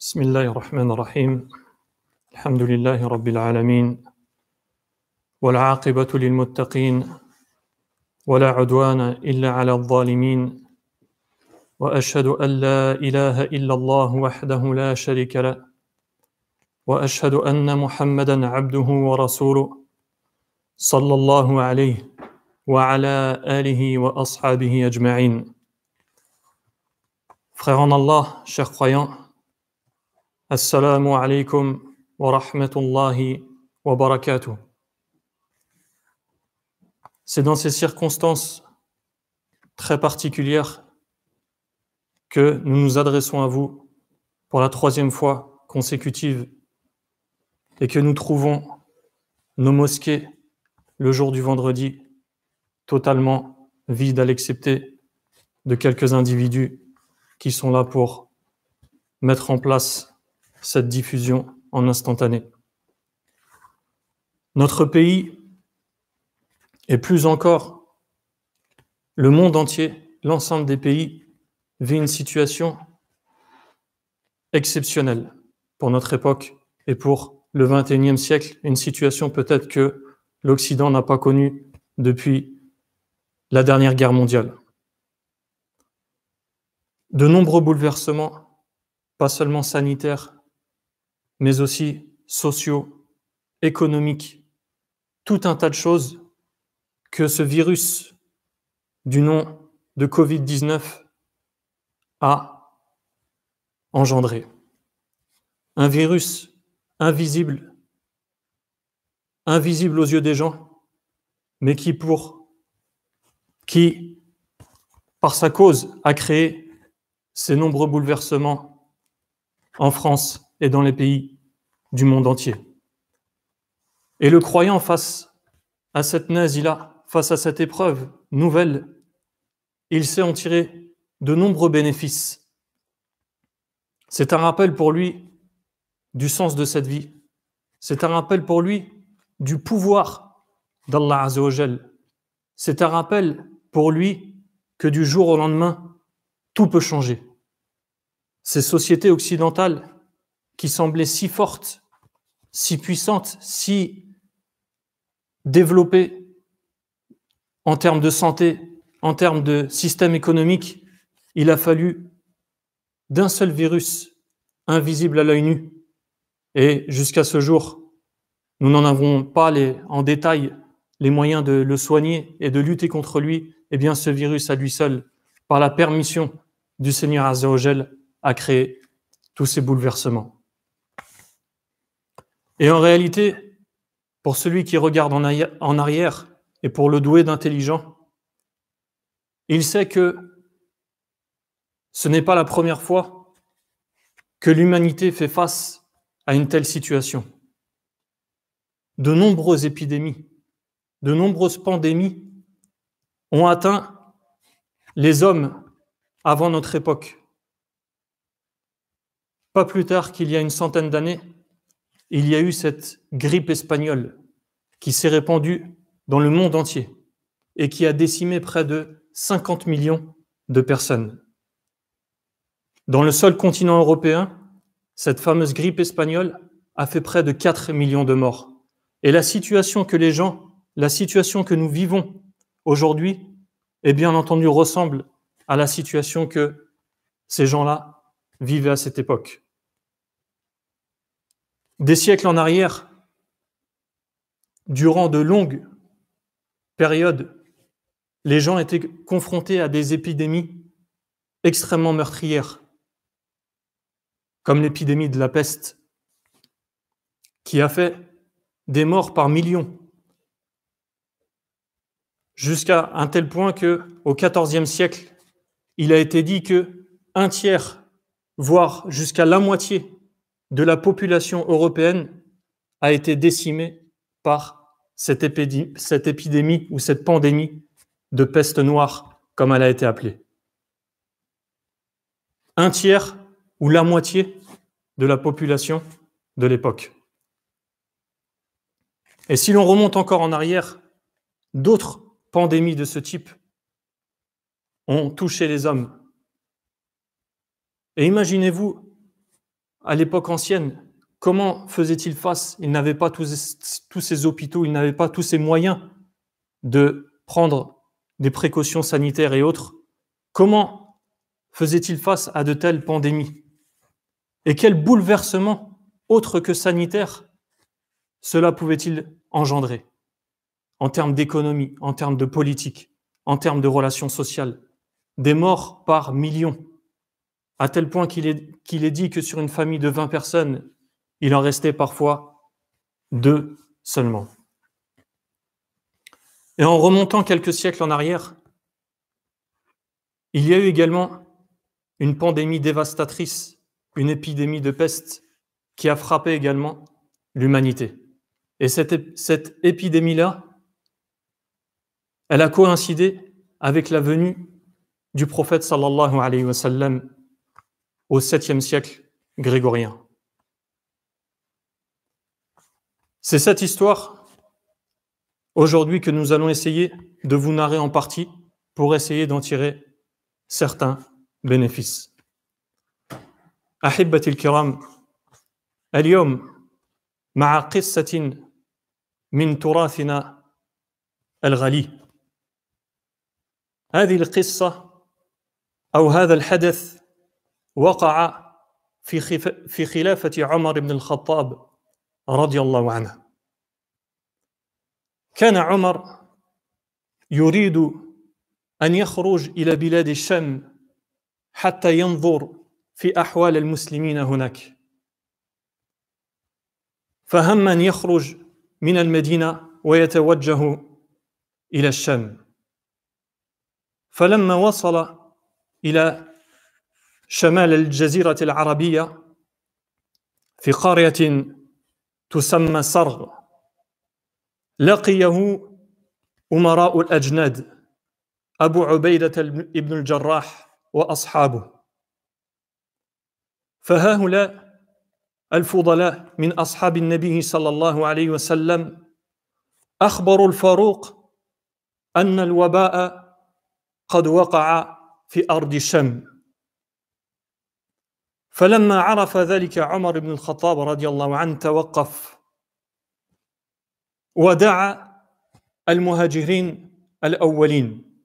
بسم الله الرحمن الرحيم الحمد لله رب العالمين والعاقبة للمتقين ولا عدوان إلا على الظالمين وأشهد أن لا إله إلا الله وحده لا شريك له وأشهد أن محمدًا عبده ورسوله صلى الله عليه وعلى آله وأصحابه أجمعين. Frères en Allah, chers croyants, Assalamu alaikum wa rahmatullahi wa barakatuh. C'est dans ces circonstances très particulières que nous nous adressons à vous pour la 3e fois consécutive et que nous trouvons nos mosquées le jour du vendredi totalement vides à l'excepter de quelques individus qui sont là pour mettre en place cette diffusion en instantané. Notre pays, et plus encore le monde entier, l'ensemble des pays, vit une situation exceptionnelle pour notre époque et pour le XXIe siècle, une situation peut-être que l'Occident n'a pas connue depuis la dernière guerre mondiale. De nombreux bouleversements, pas seulement sanitaires, mais aussi sociaux, économiques, tout un tas de choses que ce virus du nom de Covid-19 a engendré. Un virus invisible aux yeux des gens, mais qui, par sa cause, a créé ces nombreux bouleversements en France et dans les pays du monde entier. Et le croyant, face à cette nazila, face à cette épreuve nouvelle, il sait en tirer de nombreux bénéfices. C'est un rappel pour lui du sens de cette vie. C'est un rappel pour lui du pouvoir d'Allah Azza wa Jal. C'est un rappel pour lui que du jour au lendemain, tout peut changer. Ces sociétés occidentales qui semblaient si fortes, si puissantes, si développées en termes de santé, en termes de système économique, il a fallu d'un seul virus invisible à l'œil nu. Et jusqu'à ce jour, nous n'en avons pas en détail les moyens de le soigner et de lutter contre lui. Eh bien, ce virus à lui seul, par la permission du Seigneur Azza wa Jal, a créé tous ces bouleversements. Et en réalité, pour celui qui regarde en arrière et pour le doué d'intelligent, il sait que ce n'est pas la première fois que l'humanité fait face à une telle situation. De nombreuses épidémies, de nombreuses pandémies ont atteint les hommes avant notre époque. Pas plus tard qu'il y a une centaine d'années, il y a eu cette grippe espagnole qui s'est répandue dans le monde entier et qui a décimé près de 50 millions de personnes. Dans le seul continent européen, cette fameuse grippe espagnole a fait près de 4 millions de morts. Et la situation que nous vivons aujourd'hui, eh bien entendu, ressemble à la situation que ces gens-là vivaient à cette époque. Des siècles en arrière, durant de longues périodes, les gens étaient confrontés à des épidémies extrêmement meurtrières, comme l'épidémie de la peste, qui a fait des morts par millions, jusqu'à un tel point qu'au XIVe siècle, il a été dit que 1/3, voire jusqu'à la moitié de la population européenne a été décimée par cette épidémie ou cette pandémie de peste noire, comme elle a été appelée. 1/3 ou la moitié de la population de l'époque. Et si l'on remonte encore en arrière, d'autres pandémies de ce type ont touché les hommes. Et imaginez-vous à l'époque ancienne, comment faisait-il face? Il n'avait pas tous ces hôpitaux, il n'avait pas tous ces moyens de prendre des précautions sanitaires et autres. Comment faisait-il face à de telles pandémies? Et quel bouleversement, autre que sanitaire, cela pouvait-il engendrer en termes d'économie, en termes de politique, en termes de relations sociales? Des morts par millions, à tel point qu'il est dit que sur une famille de 20 personnes, il en restait parfois 2 seulement. Et en remontant quelques siècles en arrière, il y a eu également une pandémie dévastatrice, une épidémie de peste qui a frappé également l'humanité. Et cette épidémie-là, elle a coïncidé avec la venue du prophète sallallahu alayhi wa sallam au 7e siècle grégorien. C'est cette histoire aujourd'hui que nous allons essayer de vous narrer en partie pour essayer d'en tirer certains bénéfices. أحبتي الكرام، اليوم مع قصة من تراثنا الغني. هذه القصة أو هذا الحدث وقع في خلافة عمر بن الخطاب رضي الله عنه. كان عمر يريد أن يخرج إلى بلاد الشام حتى ينظر في أحوال المسلمين هناك، فهم أن يخرج من المدينة ويتوجه إلى الشام. فلما وصل إلى شمال الجزيرة العربية في قرية تسمى سرغ، لقيه أمراء الأجناد أبو عبيدة بن الجراح وأصحابه. فهؤلاء الفضلاء من أصحاب النبي صلى الله عليه وسلم أخبروا الفاروق أن الوباء قد وقع في أرض الشام. فلما عرف ذلك عمر بن الخطاب رضي الله عنه توقف ودعا المهاجرين الأولين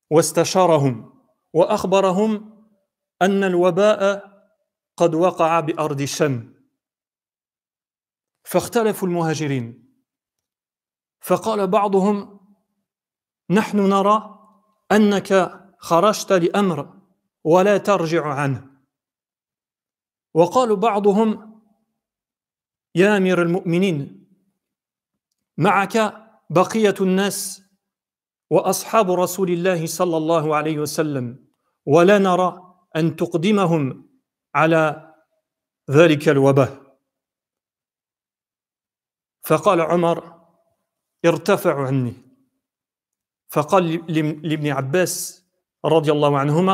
واستشارهم وأخبرهم أن الوباء قد وقع بأرض الشام. فاختلفوا المهاجرين، فقال بعضهم: نحن نرى أنك خرجت لأمر ولا ترجع عنه. وقال بعضهم: يا أمير المؤمنين، معك بقية الناس وأصحاب رسول الله صلى الله عليه وسلم، ولا نرى أن تقدمهم على ذلك الوباء. فقال عمر: ارتفعوا عني. فقال لابن عباس رضي الله عنهما: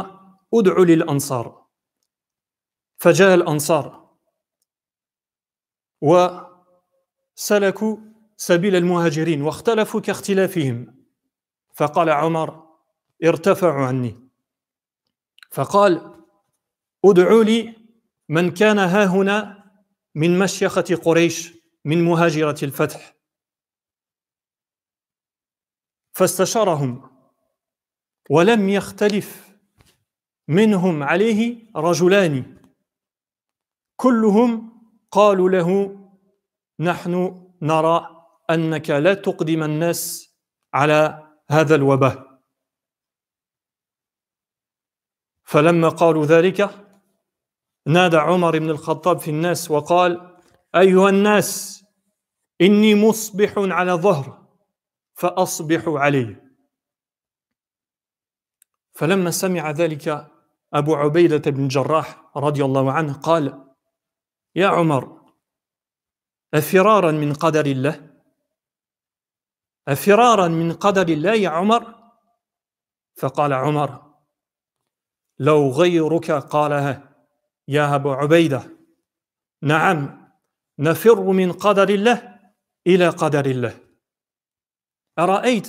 ادعوا للأنصار. فجاء الأنصار وسلكوا سبيل المهاجرين واختلفوا كاختلافهم. فقال عمر: ارتفعوا عني. فقال: ادعوا لي من كان هاهنا من مشيخة قريش من مهاجرة الفتح. فاستشارهم ولم يختلف منهم عليه رجلان، كلهم قالوا له: نحن نرى أنك لا تقدم الناس على هذا الوباء. فلما قالوا ذلك نادى عمر بن الخطاب في الناس وقال: أيها الناس، إني مصبح على ظهر فأصبحوا عليه. فلما سمع ذلك أبو عبيدة بن الجراح رضي الله عنه قال: يا عمر، أفرارا من قدر الله؟ أفرارا من قدر الله يا عمر؟ فقال عمر: لو غيرك قالها يا أبو عبيدة، نعم، نفر من قدر الله إلى قدر الله. أرأيت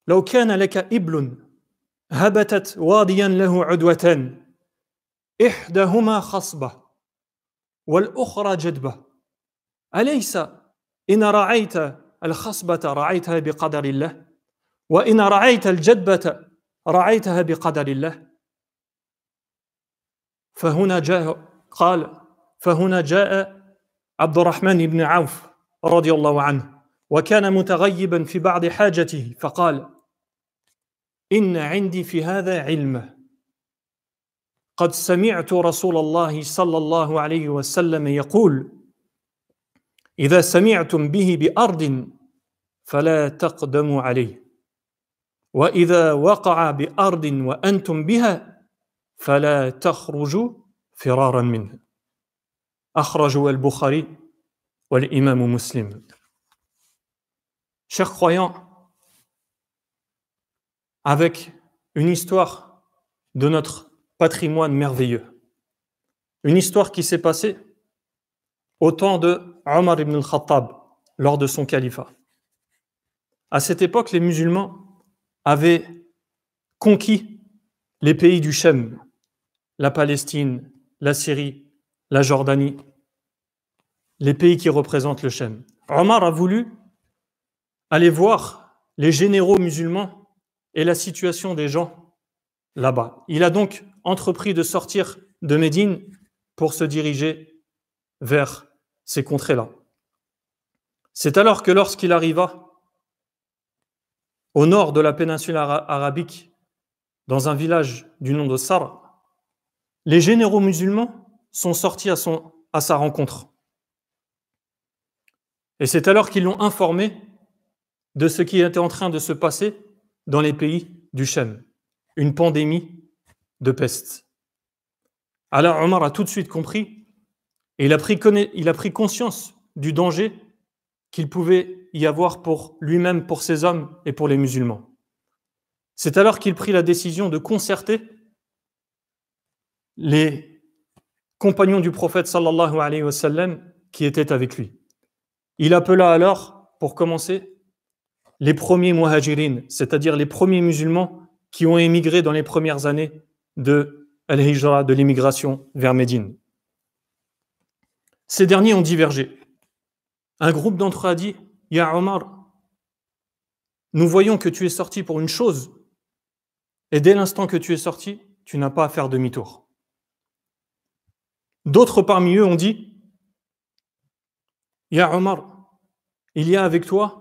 لو كان لك إبل هبتت واديا له عدوتان، إحداهما خصبة والأخرى جدبة أليس إن رعيت الخصبة رعيتها بقدر الله وإن رعيت الجدبة رعيتها بقدر الله فهنا جاء عبد الرحمن بن عوف رضي الله عنه وكان متغيبا في بعض حاجته فقال إن عندي في هذا علم قد سمعت رسول الله صلى الله عليه وسلم يقول إذا سمعتم به بأرض فلا تقدموا عليه وإذا وقع بأرض وأنتم بها فلا تخرجوا فرارا منه أخرجه البخاري والإمام مسلم. Chers croyants, avec une histoire de notre patrimoine merveilleux, une histoire qui s'est passée au temps de Omar ibn al-Khattab lors de son califat. À cette époque, les musulmans avaient conquis les pays du Shem, la Palestine, la Syrie, la Jordanie, les pays qui représentent le Shem. Omar a voulu aller voir les généraux musulmans et la situation des gens là-bas. Il a donc entrepris de sortir de Médine pour se diriger vers ces contrées-là. C'est alors que lorsqu'il arriva au nord de la péninsule arabique, dans un village du nom de Sar, les généraux musulmans sont sortis à sa rencontre. Et c'est alors qu'ils l'ont informé de ce qui était en train de se passer dans les pays du Shem, une pandémie de peste. Alors Omar a tout de suite compris et il a pris conscience du danger qu'il pouvait y avoir pour lui-même, pour ses hommes et pour les musulmans. C'est alors qu'il prit la décision de concerter les compagnons du prophète sallallahu alayhi wa sallam qui étaient avec lui. Il appela alors, pour commencer, les premiers muhajirines, c'est-à-dire les premiers musulmans qui ont émigré dans les premières années de al-Hijra, de l'immigration vers Médine. Ces derniers ont divergé. Un groupe d'entre eux a dit « Ya Omar, nous voyons que tu es sorti pour une chose, et dès l'instant que tu es sorti, tu n'as pas à faire demi-tour. » D'autres parmi eux ont dit « Ya Omar, il y a avec toi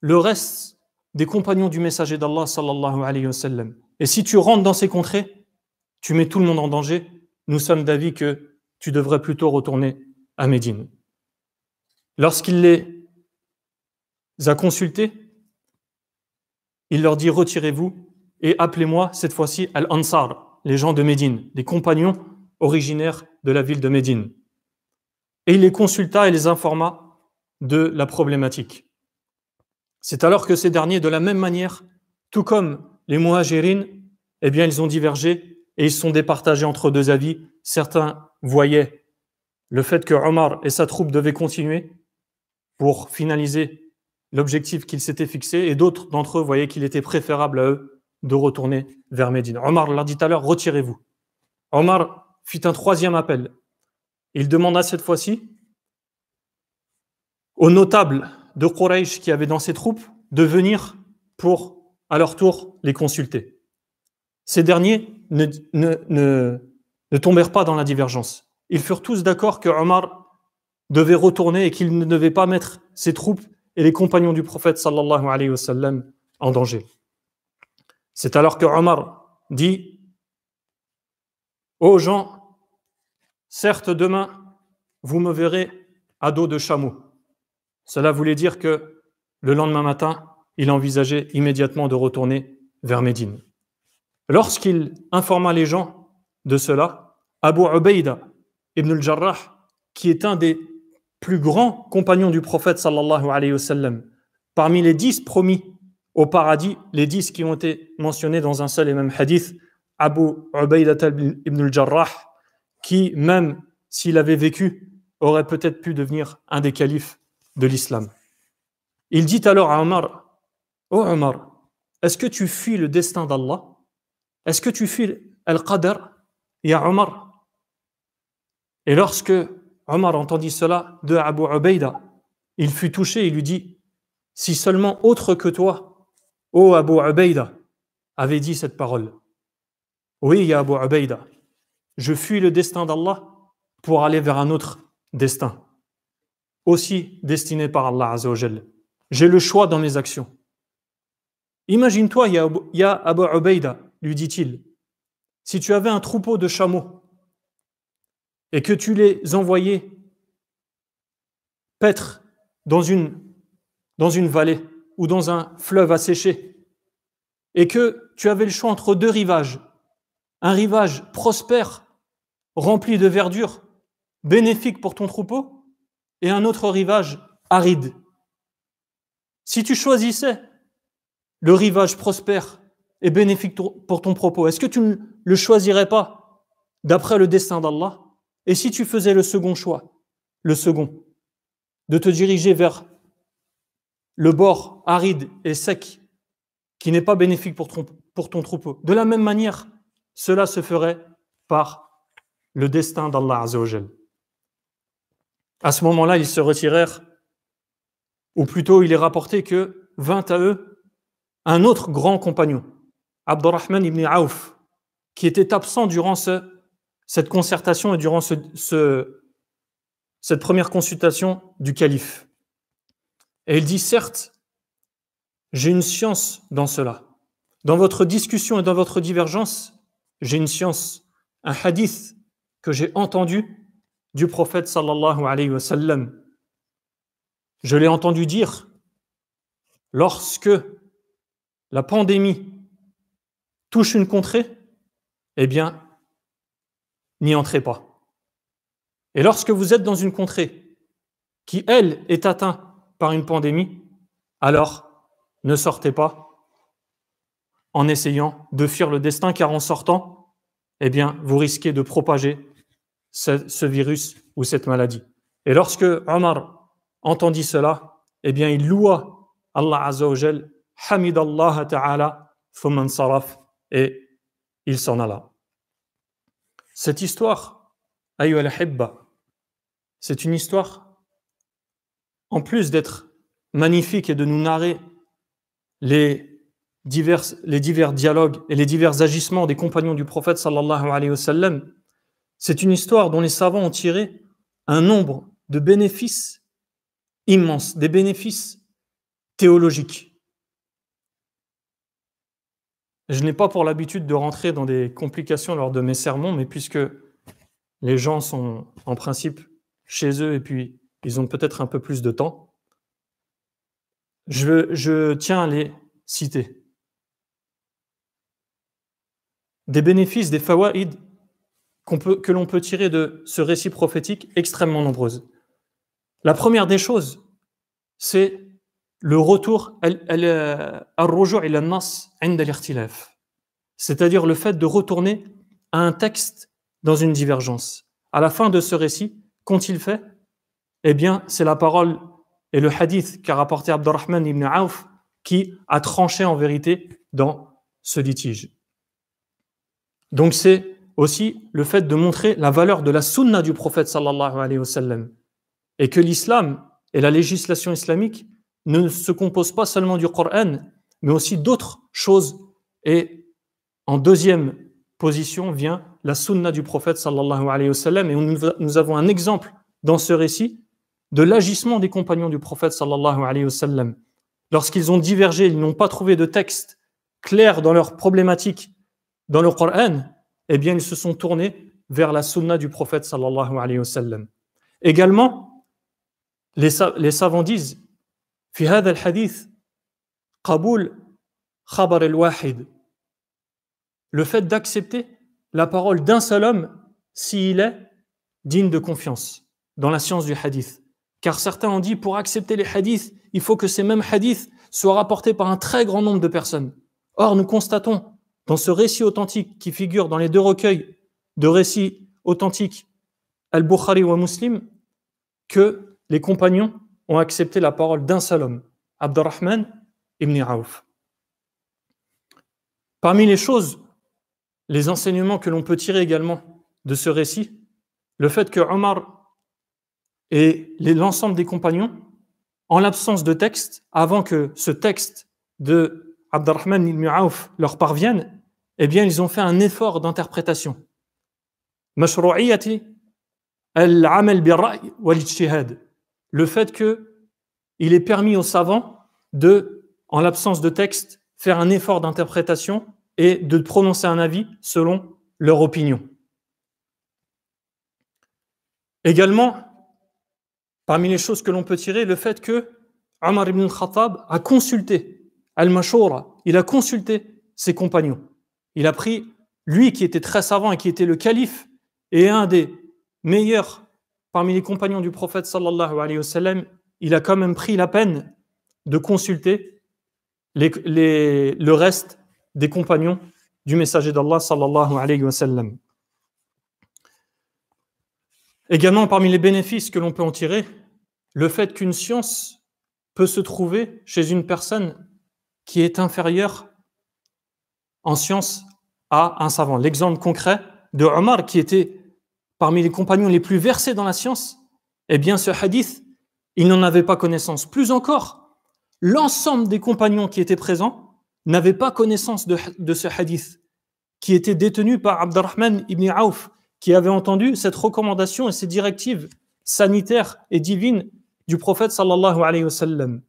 le reste des compagnons du messager d'Allah sallallahu alayhi wa sallam. Et si tu rentres dans ces contrées, tu mets tout le monde en danger. Nous sommes d'avis que tu devrais plutôt retourner à Médine. » Lorsqu'il les a consultés, il leur dit « Retirez-vous et appelez-moi cette fois-ci Al-Ansar, les gens de Médine, les compagnons originaires de la ville de Médine. » Et il les consulta et les informa de la problématique. C'est alors que ces derniers, de la même manière, tout comme les muhajirines, eh bien, ils ont divergé et ils se sont départagés entre deux avis. Certains voyaient le fait que Omar et sa troupe devaient continuer pour finaliser l'objectif qu'ils s'étaient fixé, et d'autres d'entre eux voyaient qu'il était préférable à eux de retourner vers Médine. Omar leur dit alors, retirez-vous. Omar fit un troisième appel. Il demanda cette fois-ci aux notables de Quraysh qui avaient dans ses troupes de venir pour, à leur tour, les consulter. Ces derniers ne tombèrent pas dans la divergence. Ils furent tous d'accord que Omar devait retourner et qu'il ne devait pas mettre ses troupes et les compagnons du prophète sallallahu alayhi wa sallam en danger. C'est alors que Omar dit aux gens, certes demain vous me verrez à dos de chameau. Cela voulait dire que le lendemain matin, il envisageait immédiatement de retourner vers Médine. Lorsqu'il informa les gens de cela, Abu Ubaïda ibn al-Jarrah, qui est un des plus grands compagnons du prophète sallallahu alayhi wa sallam, parmi les 10 promis au paradis, les 10 qui ont été mentionnés dans un seul et même hadith, Abu Ubaïda ibn al-Jarrah, qui, même s'il avait vécu, aurait peut-être pu devenir un des califes de l'islam. Il dit alors à Omar, « Oh Omar, est-ce que tu fuis le destin d'Allah? Est-ce que tu fuis Al-Qadr, ya Omar ?» Et lorsque Omar entendit cela de Abu Ubaïda, il fut touché et lui dit: si seulement autre que toi, ô Abu Ubaïda, avait dit cette parole. Oui, ya Abu Ubaïda, je fuis le destin d'Allah pour aller vers un autre destin, aussi destiné par Allah Azza wa Jal. J'ai le choix dans mes actions. Imagine-toi, ya Abu Ubaïda, lui dit-il, si tu avais un troupeau de chameaux et que tu les envoyais paître dans une vallée ou dans un fleuve asséché, et que tu avais le choix entre deux rivages, un rivage prospère, rempli de verdure, bénéfique pour ton troupeau, et un autre rivage aride. Si tu choisissais le rivage prospère et bénéfique pour ton troupeau, est-ce que tu ne le choisirais pas d'après le destin d'Allah? Et si tu faisais le second choix, le second, de te diriger vers le bord aride et sec, qui n'est pas bénéfique pour ton troupeau, de la même manière, cela se ferait par le destin d'Allah Azza wa Jal. À ce moment-là, ils se retirèrent, ou plutôt il est rapporté que vint à eux un autre grand compagnon, Abdurrahman ibn Auf, qui était absent durant cette concertation et durant cette première consultation du calife. Et il dit: certes, j'ai une science dans cela. Dans votre discussion et dans votre divergence, j'ai une science, un hadith que j'ai entendu du prophète sallallahu alayhi wa sallam. Je l'ai entendu dire: lorsque la pandémie touche une contrée, eh bien, n'y entrez pas. Et lorsque vous êtes dans une contrée qui, elle, est atteinte par une pandémie, alors ne sortez pas en essayant de fuir le destin, car en sortant, eh bien, vous risquez de propager ce virus ou cette maladie. Et lorsque Omar entendit cela, eh bien, il loua Allah Azza wa Jal, Hamidallah Ta'ala, thumma saraf, et il s'en alla. Cette histoire, ayyuha al-hibba, c'est une histoire, en plus d'être magnifique et de nous narrer les divers dialogues et les divers agissements des compagnons du prophète sallallahu alayhi wa sallam, c'est une histoire dont les savants ont tiré un nombre de bénéfices immenses, des bénéfices théologiques. Je n'ai pas pour l'habitude de rentrer dans des complications lors de mes sermons, mais puisque les gens sont en principe chez eux et puis ils ont peut-être un peu plus de temps, je tiens à les citer. Des bénéfices, des fawaïd que l'on peut tirer de ce récit prophétique extrêmement nombreuses. La première des choses, c'est le retour, al-ruju' ila an-nas 'inda al-ikhtilaf, c'est-à-dire le fait de retourner à un texte dans une divergence. À la fin de ce récit, qu'ont-ils fait? Eh bien, c'est la parole et le hadith qu'a rapporté Abdurrahman ibn Auf qui a tranché en vérité dans ce litige. Donc c'est aussi le fait de montrer la valeur de la sunna du prophète sallallahu alayhi wa sallam, et que l'islam et la législation islamique ne se composent pas seulement du Coran, mais aussi d'autres choses. Et en deuxième position vient la sunna du prophète sallallahu alayhi wa sallam, et nous avons un exemple dans ce récit de l'agissement des compagnons du prophète sallallahu alayhi wa sallam. Lorsqu'ils ont divergé, ils n'ont pas trouvé de texte clair dans leur problématique dans le Coran, eh bien ils se sont tournés vers la sunna du prophète sallallahu alayhi wa sallam. Également, les savants disent: fi hadha al-hadith qaboul khabar al-wahid, le fait d'accepter la parole d'un seul homme s'il est digne de confiance dans la science du hadith. Car certains ont dit, pour accepter les hadiths, il faut que ces mêmes hadiths soient rapportés par un très grand nombre de personnes. Or, nous constatons dans ce récit authentique qui figure dans les deux recueils de récits authentiques, Al-Bukhari ou Muslim, que les compagnons ont accepté la parole d'un seul homme, Abdurrahman ibn Auf. Parmi les choses, les enseignements que l'on peut tirer également de ce récit, le fait que Omar et l'ensemble des compagnons, en l'absence de texte, avant que ce texte de Abdurrahman ibn Auf leur parvienne, eh bien, ils ont fait un effort d'interprétation. Mashrou'iyati al-amal bir-ra'y wal-ijtihad. Le fait qu'il est permis aux savants de, en l'absence de texte, faire un effort d'interprétation et de prononcer un avis selon leur opinion. Également, parmi les choses que l'on peut tirer, le fait que Omar ibn al-Khattab a consulté al-Mashura, il a consulté ses compagnons. Il a pris, lui qui était très savant et qui était le calife et un des meilleurs parmi les compagnons du prophète sallallahu alayhi wa sallam, il a quand même pris la peine de consulter le reste des compagnons du messager d'Allah sallallahu alayhi wa sallam. Également, parmi les bénéfices que l'on peut en tirer, le fait qu'une science peut se trouver chez une personne qui est inférieure en science à un savant. L'exemple concret de Omar, qui était parmi les compagnons les plus versés dans la science, eh bien ce hadith, il n'en avait pas connaissance. Plus encore, l'ensemble des compagnons qui étaient présents n'avaient pas connaissance de ce hadith, qui était détenu par Abdurrahman ibn Auf, qui avait entendu cette recommandation et ces directives sanitaires et divines du prophète sallallahu alayhi wa sallam.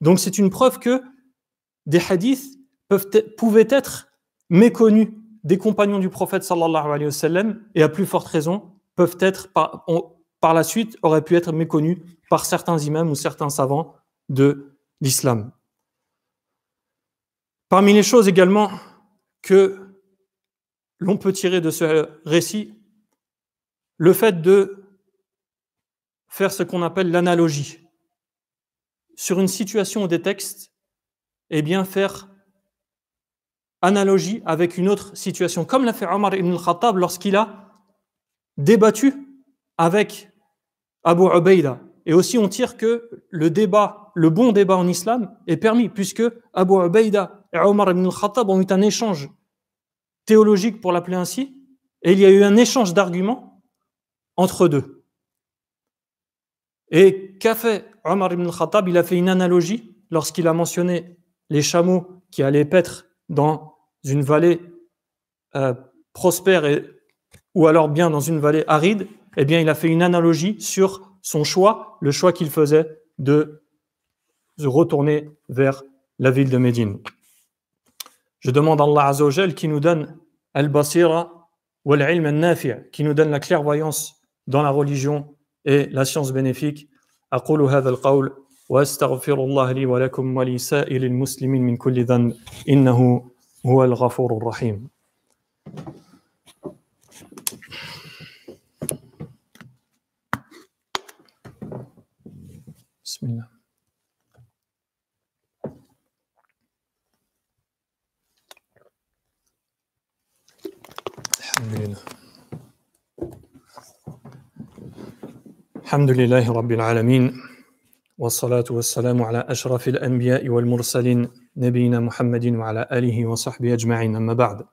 Donc c'est une preuve que des hadiths pouvaient être méconnus des compagnons du prophète sallallahu alayhi wa sallam et à plus forte raison peuvent être par la suite auraient pu être méconnus par certains imams ou certains savants de l'islam. Parmi les choses également que l'on peut tirer de ce récit, le fait de faire ce qu'on appelle l'analogie. Sur une situation ou des textes, eh bien faire analogie avec une autre situation, comme l'a fait Omar ibn al-Khattab lorsqu'il a débattu avec Abu Ubaïda. Et aussi on tire que le bon débat en islam est permis, puisque Abu Ubaïda et Omar ibn al-Khattab ont eu un échange théologique, pour l'appeler ainsi, et il y a eu un échange d'arguments entre deux. Et qu'a fait Omar ibn al-Khattab? Il a fait une analogie lorsqu'il a mentionné les chameaux qui allaient paître dans une vallée prospère ou alors bien dans une vallée aride. Eh bien, il a fait une analogie sur son choix, le choix qu'il faisait de se retourner vers la ville de Médine. Je demande à Allah Azza wa Jal qui nous donne al-basira wal-ilm al-nafi', qui nous donne la clairvoyance dans la religion et la science bénéfique. أقول هذا القول وأستغفر الله لي ولكم ولسائر المسلمين من كل ذنب إنه هو الغفور الرحيم. بسم الله. الحمد لله رب العالمين والصلاة والسلام على أشرف الأنبياء والمرسلين نبينا محمد وعلى آله وصحبه أجمعين أما بعد.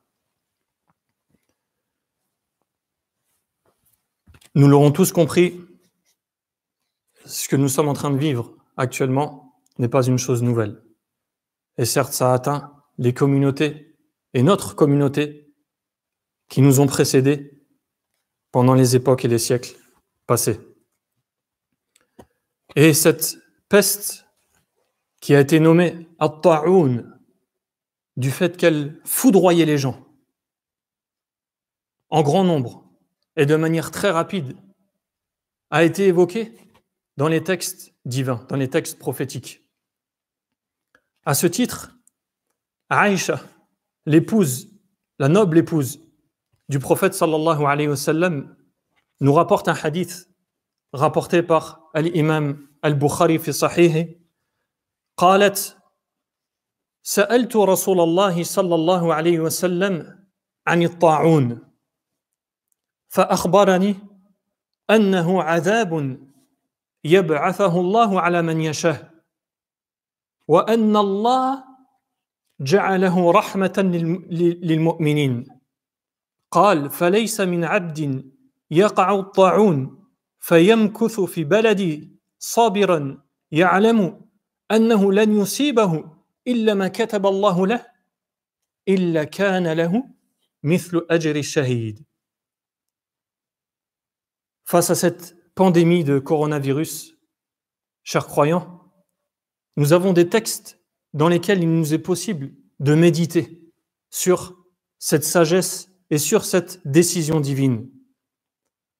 Nous l'aurons tous compris, ce que nous sommes en train de vivre actuellement n'est pas une chose nouvelle. Et certes, ça a atteint les communautés et notre communauté qui nous ont précédés pendant les époques et les siècles passés. Et cette peste qui a été nommée At-Ta'oun, du fait qu'elle foudroyait les gens en grand nombre et de manière très rapide, a été évoquée dans les textes divins, dans les textes prophétiques. À ce titre, Aïcha, l'épouse, la noble épouse du prophète sallallahu alayhi wa sallam, nous rapporte un hadith rapporté par الإمام البخاري في صحيحه قالت سألت رسول الله صلى الله عليه وسلم عن الطاعون فأخبرني أنه عذاب يبعثه الله على من يشاء وأن الله جعله رحمة للمؤمنين قال فليس من عبد يقع الطاعون فيمكث في بلدي صابرا يعلم أنه لن يصيبه إلا ما كتب الله له إلا كان له مثل أجر الشهيد. Face à cette pandémie de coronavirus, chers croyants, nous avons des textes dans lesquels il nous est possible de méditer sur cette sagesse et sur cette décision divine.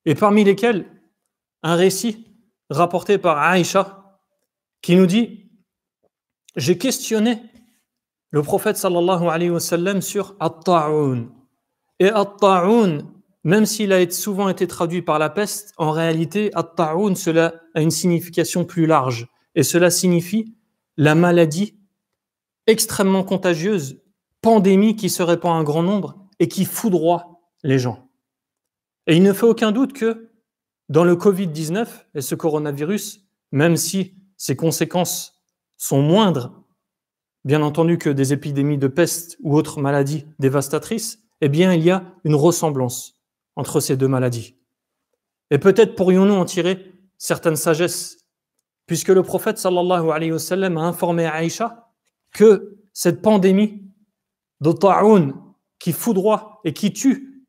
Et parmi lesquels, un récit rapporté par Aïcha qui nous dit « J'ai questionné le prophète sallallahu alayhi wa sallam sur At-Ta'oun. Et At-Ta'oun, même s'il a souvent été traduit par la peste, en réalité, At-Ta'oun, cela a une signification plus large. Et cela signifie la maladie extrêmement contagieuse, pandémie qui se répand à un grand nombre et qui foudroie les gens. Et il ne fait aucun doute que dans le Covid-19 et ce coronavirus, même si ses conséquences sont moindres, bien entendu, que des épidémies de peste ou autres maladies dévastatrices, eh bien, il y a une ressemblance entre ces deux maladies. Et peut-être pourrions-nous en tirer certaines sagesses, puisque le prophète sallallahu alayhi wa sallam a informé Aïcha que cette pandémie de ta'oun qui foudroie et qui tue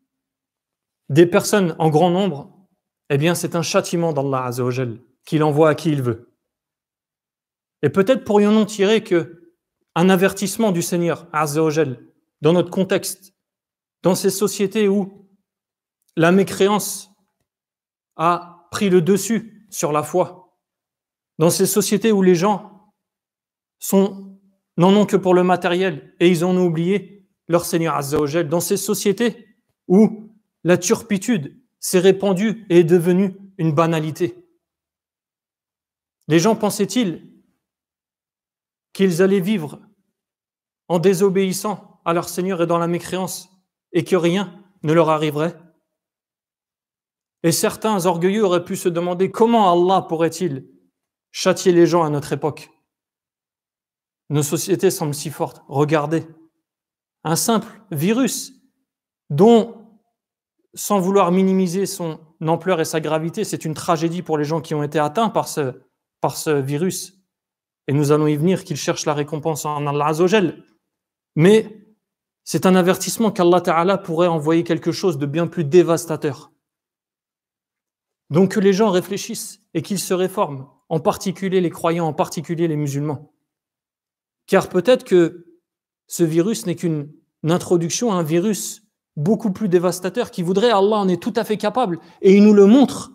des personnes en grand nombre, eh bien, c'est un châtiment d'Allah Azza wa Jal qu'il envoie à qui il veut. Et peut-être pourrions-nous tirer un avertissement du Seigneur Azza wa Jal dans notre contexte, dans ces sociétés où la mécréance a pris le dessus sur la foi, dans ces sociétés où les gens n'en ont que pour le matériel et ils en ont oublié leur Seigneur Azza wa Jal, dans ces sociétés où la turpitude s'est répandue et est devenue une banalité. Les gens pensaient-ils qu'ils allaient vivre en désobéissant à leur Seigneur et dans la mécréance et que rien ne leur arriverait? Et certains orgueilleux auraient pu se demander comment Allah pourrait-il châtier les gens à notre époque? Nos sociétés semblent si fortes. Regardez, un simple virus dont, sans vouloir minimiser son ampleur et sa gravité, c'est une tragédie pour les gens qui ont été atteints par ce virus. Et nous allons y venir, qu'ils cherchent la récompense en Allah Azza wa Jal. Mais c'est un avertissement qu'Allah Ta'ala pourrait envoyer quelque chose de bien plus dévastateur. Donc que les gens réfléchissent et qu'ils se réforment, en particulier les croyants, en particulier les musulmans. Car peut-être que ce virus n'est qu'une introduction à un virus beaucoup plus dévastateur qui voudrait, Allah en est tout à fait capable, et il nous le montre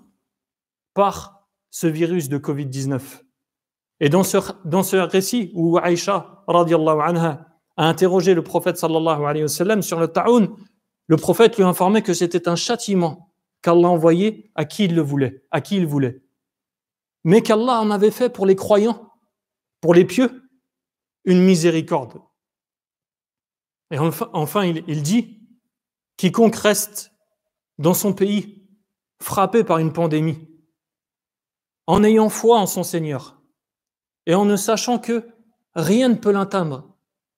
par ce virus de Covid-19. Et dans ce récit où Aïcha radiyallahu anha a interrogé le prophète sallallahu alayhi wa sallam sur le ta'oun, le prophète lui a informé que c'était un châtiment qu'Allah envoyait à qui il le voulait, à qui il voulait. Mais qu'Allah en avait fait pour les croyants, pour les pieux, une miséricorde. Et enfin il dit, quiconque reste dans son pays frappé par une pandémie, en ayant foi en son Seigneur, et en ne sachant que rien ne peut l'atteindre,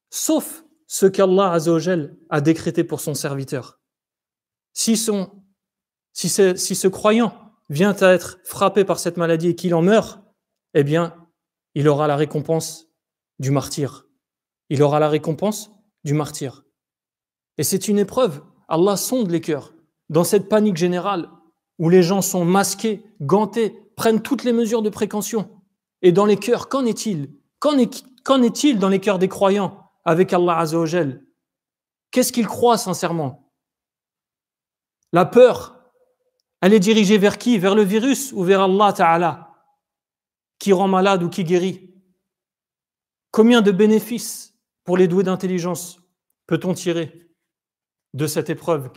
sauf ce qu'Allah Azza wa Jal a décrété pour son serviteur. Si ce croyant vient à être frappé par cette maladie et qu'il en meurt, eh bien, il aura la récompense du martyr. Il aura la récompense du martyr. Et c'est une épreuve. Allah sonde les cœurs. Dans cette panique générale où les gens sont masqués, gantés, prennent toutes les mesures de précaution. Et dans les cœurs, qu'en est-il? Qu'en est-il dans les cœurs des croyants avec Allah Azza wa Jal? Qu'est-ce qu'ils croient sincèrement? La peur, elle est dirigée vers qui? Vers le virus ou vers Allah Ta'ala, qui rend malade ou qui guérit? Combien de bénéfices pour les doués d'intelligence peut-on tirer de cette épreuve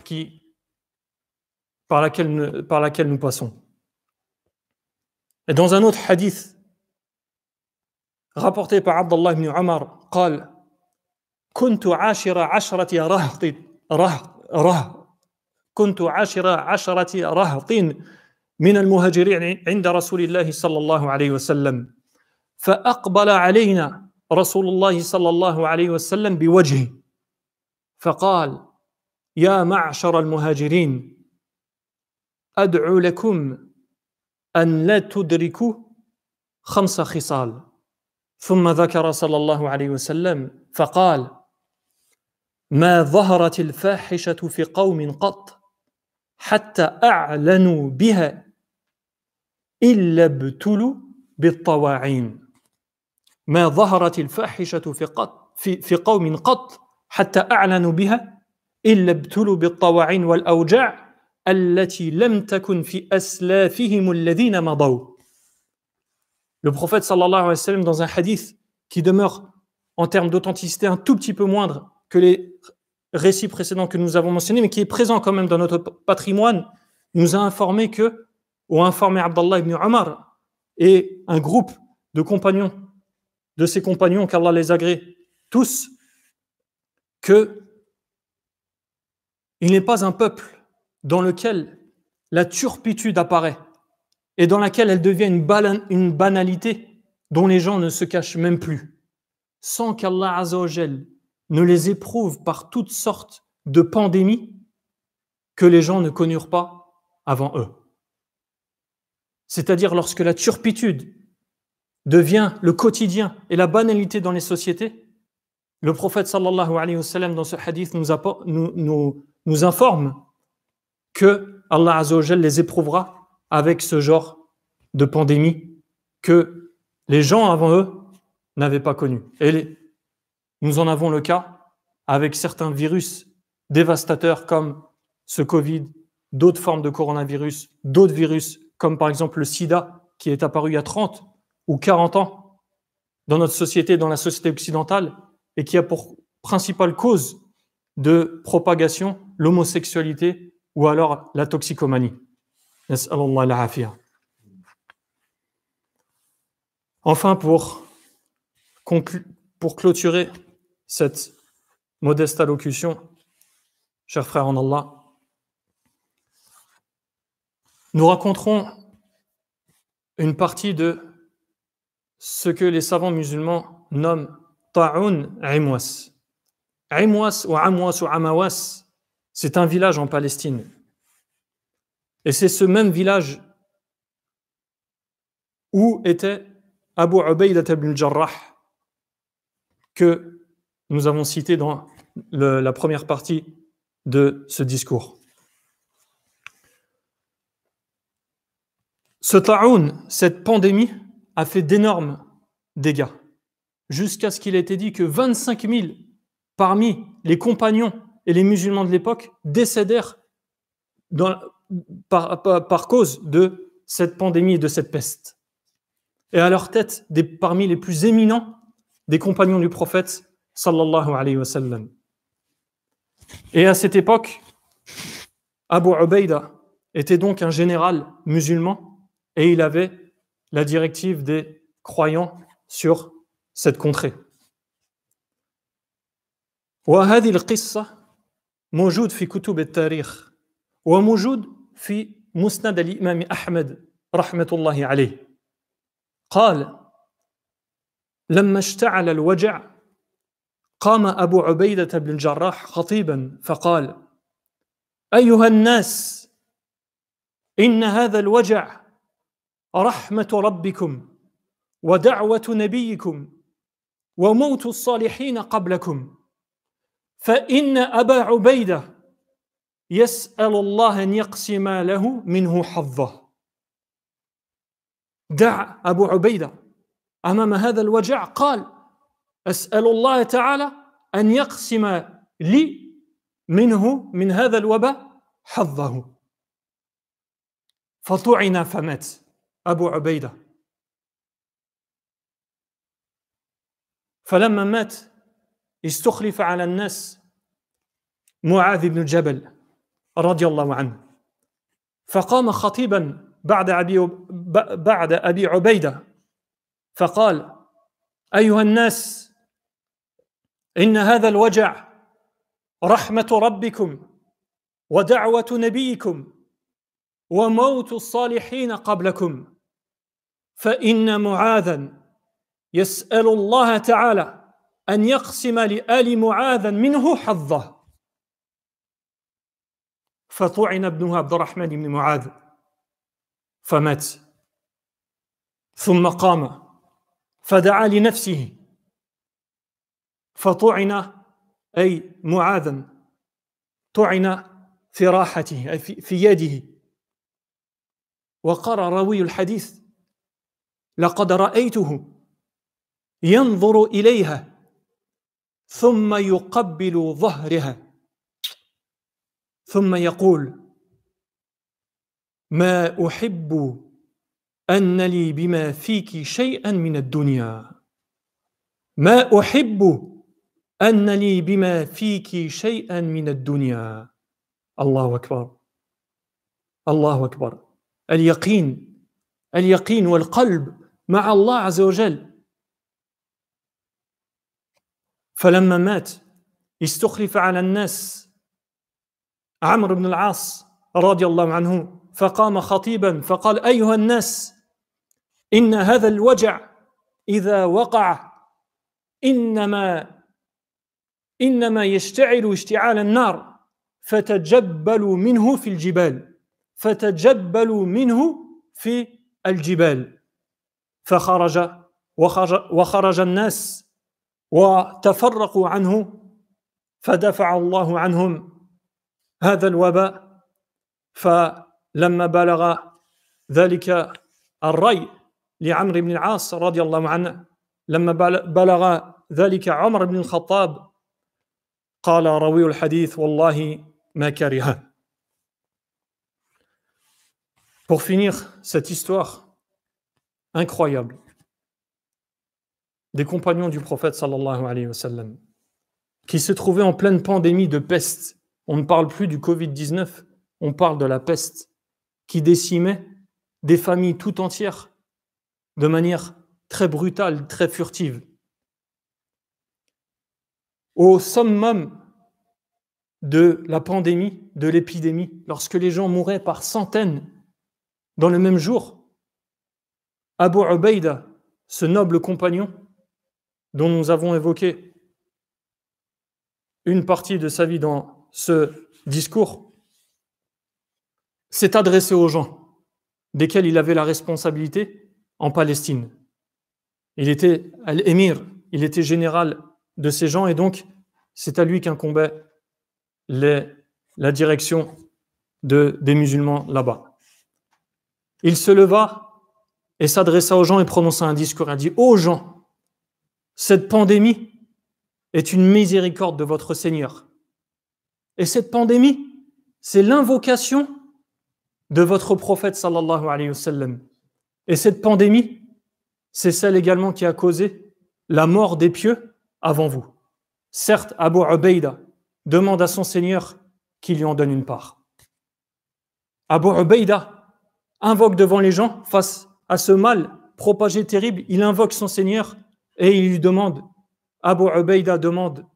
par laquelle nous passons? Et dans un autre hadith rapporté par Abdullah ibn Umar, قال كنت عاشر عشرة رهط من المهاجرين عند رسول الله صلى الله عليه وسلم فأقبل علينا رسول الله صلى الله عليه وسلم بوجهه فقال يا معشر المهاجرين أدعو لكم أن لا تدركوا 5 خصال ثم ذكر صلى الله عليه وسلم فقال ما ظهرت الفاحشة في قوم قط حتى أعلنوا بها إلا ابتلوا بالطواعين ما ظهرت الفاحشة في قوم قط حتى أعلنوا بها إلا ابتلوا بالطواعين والأوجاع التي لم تكن في أسلافهم الذين مضوا. Le prophète sallallahu alayhi wa sallam, dans un hadith qui demeure en termes d'authenticité un tout petit peu moindre que les récits précédents que nous avons mentionnés, mais qui est présent quand même dans notre patrimoine, nous a informé que, ou a informé Abdallah ibn Omar et un groupe de compagnons, de ses compagnons, qu'Allah les agrée tous, que il n'est pas un peuple dans lequel la turpitude apparaît et dans laquelle elle devient une banalité dont les gens ne se cachent même plus, sans qu'Allah Azza wa Jal ne les éprouve par toutes sortes de pandémies que les gens ne connurent pas avant eux. C'est-à-dire lorsque la turpitude devient le quotidien et la banalité dans les sociétés, le prophète sallallahu alayhi wa sallam dans ce hadith nous informe que Allah Azza wa Jal les éprouvera avec ce genre de pandémie que les gens avant eux n'avaient pas connu. Et nous en avons le cas avec certains virus dévastateurs comme ce Covid, d'autres formes de coronavirus, d'autres virus comme par exemple le sida qui est apparu il y a 30 ou 40 ans dans notre société, dans la société occidentale, et qui a pour principale cause de propagation l'homosexualité ou alors la toxicomanie. Nas'alallah al-afiyah. Enfin, pour clôturer cette modeste allocution, chers frères en Allah, nous raconterons une partie de ce que les savants musulmans nomment Ta'un Imwas. Imwas ou Amwas ou Amawas, c'est un village en Palestine. Et c'est ce même village où était Abu Ubaydah ibn al-Jarrah que nous avons cité dans la première partie de ce discours. Ce ta'oun, cette pandémie, a fait d'énormes dégâts, jusqu'à ce qu'il ait été dit que 25 000 parmi les compagnons et les musulmans de l'époque décédèrent par cause de cette pandémie et de cette peste. Et à leur tête, parmi les plus éminents des compagnons du prophète, sallallahu alayhi wa sallam. Et à cette époque, Abu Ubaydah était donc un général musulman et il avait la directive des croyants sur cette contrée. وهذه القصة موجود في كتب التاريخ وموجود في مسند الإمام أحمد رحمة الله عليه. قال: لما اشتعل الوجع قام أبو عبيدة بن الجراح خطيبا فقال: أيها الناس، إن هذا الوجع رحمة ربكم ودعوة نبيكم وموت الصالحين قبلكم، فإن أبا عبيدة يسأل الله أن يقسم له منه حظه. دع أبو عبيدة أمام هذا الوجع قال: أسأل الله تعالى أن يقسم لي منه من هذا الوباء حظه. فطعن فمات أبو عبيدة. فلما مات استخلف على الناس معاذ بن جبل رضي الله عنه، فقام خطيبا بعد أبي عبيدة فقال: أيها الناس، إن هذا الوجع رحمة ربكم ودعوة نبيكم وموت الصالحين قبلكم، فإن معاذا يسأل الله تعالى أن يقسم لآل معاذ منه حظه. فطعن ابنه عبد الرحمن بن معاذ فمات ثم قام فدعا لنفسه فطعن أي معاذا طعن في راحته أي في يده. وقال راوي الحديث لقد رأيته ينظر إليها ثم يقبل ظهرها ثم يقول ما أحب أن لي بما فيك شيئا من الدنيا ما أحب أن لي بما فيك شيئا من الدنيا. الله أكبر الله أكبر. اليقين والقلب مع الله عز وجل. فلما مات استخلف على الناس عمرو بن العاص رضي الله عنه فقام خطيبا فقال أيها الناس إن هذا الوجع إذا وقع إنما يشتعل اشتعال النار فتجبلوا منه في الجبال فتجبلوا منه في الجبال. وخرج الناس وتفرقوا عنه فدفع الله عنهم هذا الوباء. فلما بلغ ذلك الرأي لعمرو بن العاص رضي الله عنه لما بلغ ذلك عمر بن الخطاب قال راوي الحديث والله ما كره. Pour finir cette histoire incroyable des compagnons du prophète sallallahu alayhi wa sallam qui se trouvaient en pleine pandémie de peste. On ne parle plus du Covid-19, on parle de la peste qui décimait des familles tout entières de manière très brutale, très furtive. Au summum de la pandémie, de l'épidémie, lorsque les gens mouraient par centaines dans le même jour, Abu Ubaïda, ce noble compagnon dont nous avons évoqué une partie de sa vie dans ce discours, s'est adressé aux gens desquels il avait la responsabilité en Palestine. Il était l'émir, il était général de ces gens et donc c'est à lui qu'incombait la direction des musulmans là-bas. Il se leva et s'adressa aux gens et prononça un discours. Il dit « Ô gens, cette pandémie est une miséricorde de votre Seigneur. Et cette pandémie, c'est l'invocation de votre prophète sallallahu alayhi wa sallam. Et cette pandémie, c'est celle également qui a causé la mort des pieux avant vous. Certes, Abu Ubaïda demande à son Seigneur qu'il lui en donne une part. Abu Ubaïda invoque devant les gens, face à ce mal propagé terrible, il invoque son Seigneur et il lui demande, Abu Ubaïda demande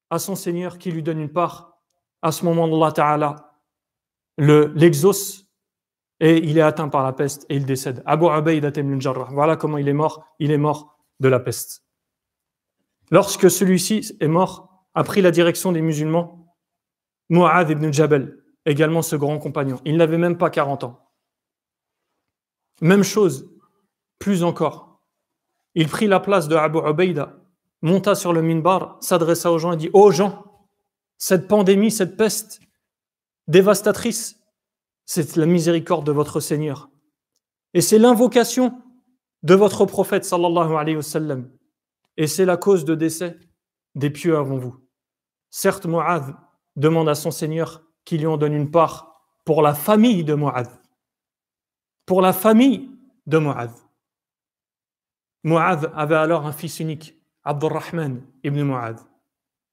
à son Seigneur qu'il lui donne une part. À ce moment, Allah Ta'ala l'exauce et il est atteint par la peste et il décède. Abu Ubaïda ibn Jarrah, voilà comment il est mort de la peste. Lorsque celui-ci est mort, a pris la direction des musulmans, Mu'adh ibn Jabal, également ce grand compagnon, il n'avait même pas 40 ans. Même chose, plus encore. Il prit la place de Abu Ubaïda, monta sur le minbar, s'adressa aux gens et dit « Ô gens, cette pandémie, cette peste dévastatrice, c'est la miséricorde de votre Seigneur. Et c'est l'invocation de votre prophète sallallahu alayhi wa sallam. Et c'est la cause de décès des pieux avant vous. Certes, Mu'adh demande à son Seigneur qu'il lui en donne une part pour la famille de Mu'adh. Pour la famille de Mu'adh. Mu'adh avait alors un fils unique, Abdurrahman ibn Mu'adh.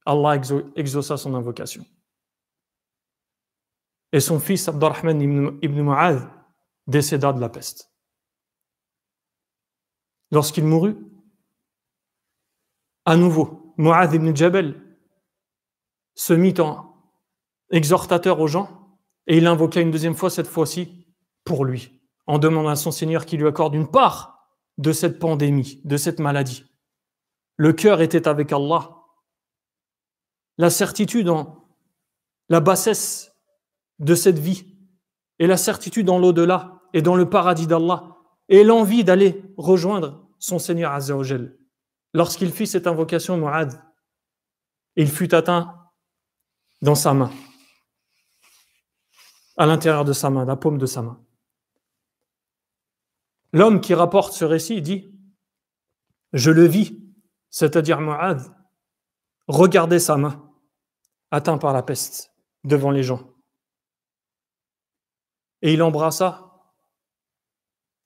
Allah exauça son invocation. Et son fils Abdurrahman ibn Mu'adh décéda de la peste. Lorsqu'il mourut, à nouveau, Mu'adh ibn Jabal se mit en exhortateur aux gens et il invoqua une deuxième fois, cette fois-ci pour lui, en demandant à son Seigneur qu'il lui accorde une part de cette pandémie, de cette maladie. Le cœur était avec Allah. La certitude en la bassesse de cette vie et la certitude dans l'au-delà et dans le paradis d'Allah et l'envie d'aller rejoindre son Seigneur Azza wa Jal. Lorsqu'il fit cette invocation, Mu'adh, il fut atteint dans sa main, à l'intérieur de sa main, la paume de sa main. L'homme qui rapporte ce récit dit « Je le vis », c'est-à-dire Mu'adh, regarder sa main, atteint par la peste, devant les gens. Et il embrassa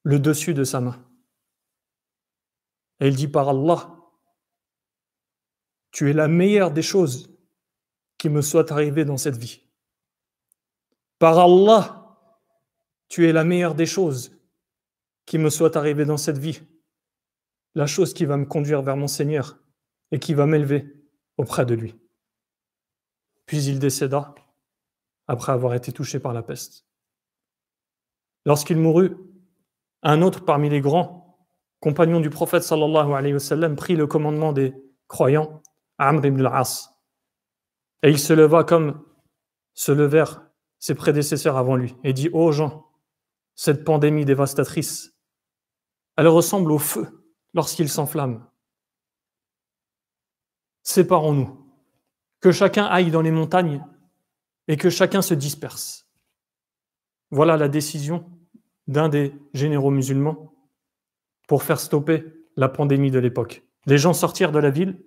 le dessus de sa main. Et il dit « Par Allah, tu es la meilleure des choses qui me soient arrivées dans cette vie. Par Allah, tu es la meilleure des choses qui me soient arrivées dans cette vie. La chose qui va me conduire vers mon Seigneur et qui va m'élever auprès de lui. » Puis il décéda après avoir été touché par la peste. Lorsqu'il mourut, un autre parmi les grands compagnons du prophète sallallahu alayhi wa sallam prit le commandement des croyants, Amr ibn al-As, et il se leva comme se levèrent ses prédécesseurs avant lui et dit « Ô gens, cette pandémie dévastatrice, elle ressemble au feu lorsqu'il s'enflamme. Séparons-nous, que chacun aille dans les montagnes et que chacun se disperse. » Voilà la décision d'un des généraux musulmans pour faire stopper la pandémie de l'époque. Les gens sortirent de la ville,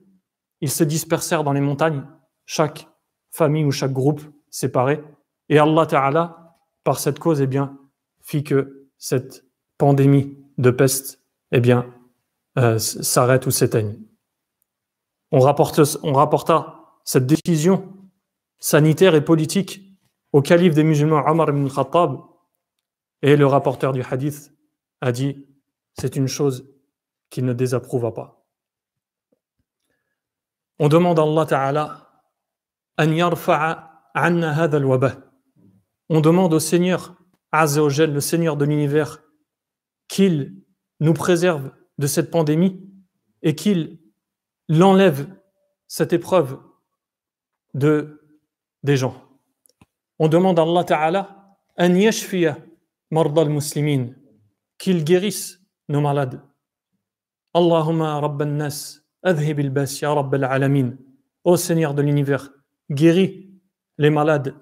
ils se dispersèrent dans les montagnes, chaque famille ou chaque groupe séparé, et Allah Ta'ala, par cette cause, fit que cette pandémie de peste, s'arrête ou s'éteigne. On rapporta cette décision sanitaire et politique au calife des musulmans Omar ibn al-Khattab, et le rapporteur du hadith a dit c'est une chose qu'il ne désapprouva pas. On demande à Allah Ta'ala an yarfa'a 'anna hadha al-waba. On demande au Seigneur Azza wa Jal, le Seigneur de l'univers, qu'il nous préserve de cette pandémie et qu'il l'enlève, cette épreuve des gens. On demande à Allah Ta'ala an yashfiya marda al-muslimin, qu'il guérisse nos malades. Allahumma rabban nas adhhib al-bas ya rabb al-alamin. Ô Seigneur de l'univers, guéris les malades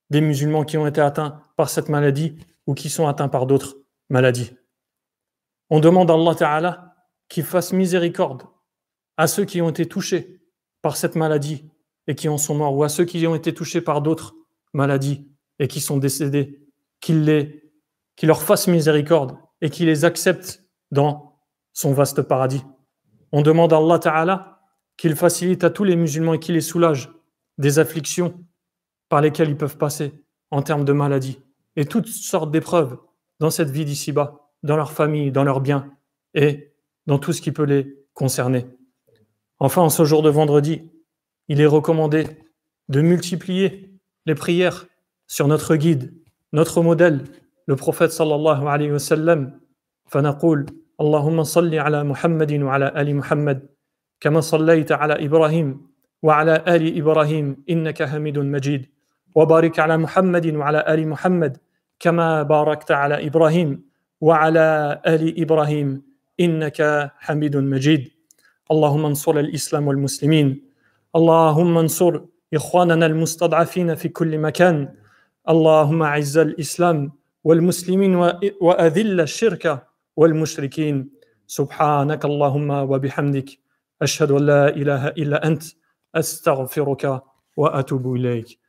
des musulmans qui ont été atteints par cette maladie ou qui sont atteints par d'autres maladies. On demande à Allah Ta'ala qu'il fasse miséricorde à ceux qui ont été touchés par cette maladie et qui en sont morts, ou à ceux qui ont été touchés par d'autres maladies et qui sont décédés, qu'il leur fasse miséricorde et qu'il les accepte dans son vaste paradis. On demande à Allah Ta'ala qu'il facilite à tous les musulmans et qu'il les soulage des afflictions par lesquelles ils peuvent passer en termes de maladies et toutes sortes d'épreuves dans cette vie d'ici-bas, dans leur famille, dans leurs biens et dans tout ce qui peut les concerner. Enfin, en ce jour de vendredi, il est recommandé de multiplier les prières sur notre guide, notre modèle, le prophète sallallahu alayhi wa sallam. فنقول اللهم صل على محمد وعلى آل محمد كما صليت على إبراهيم وعلى آل إبراهيم إنك حميد مجيد وبارك على محمد وعلى آل محمد كما باركت على إبراهيم وعلى آل إبراهيم إنك حميد مجيد اللهم انصر الإسلام والمسلمين اللهم انصر إخواننا المستضعفين في كل مكان اللهم أعز الإسلام والمسلمين وأذل الشرك والمشركين سبحانك اللهم وبحمدك أشهد أن لا إله إلا أنت أستغفرك وأتوب إليك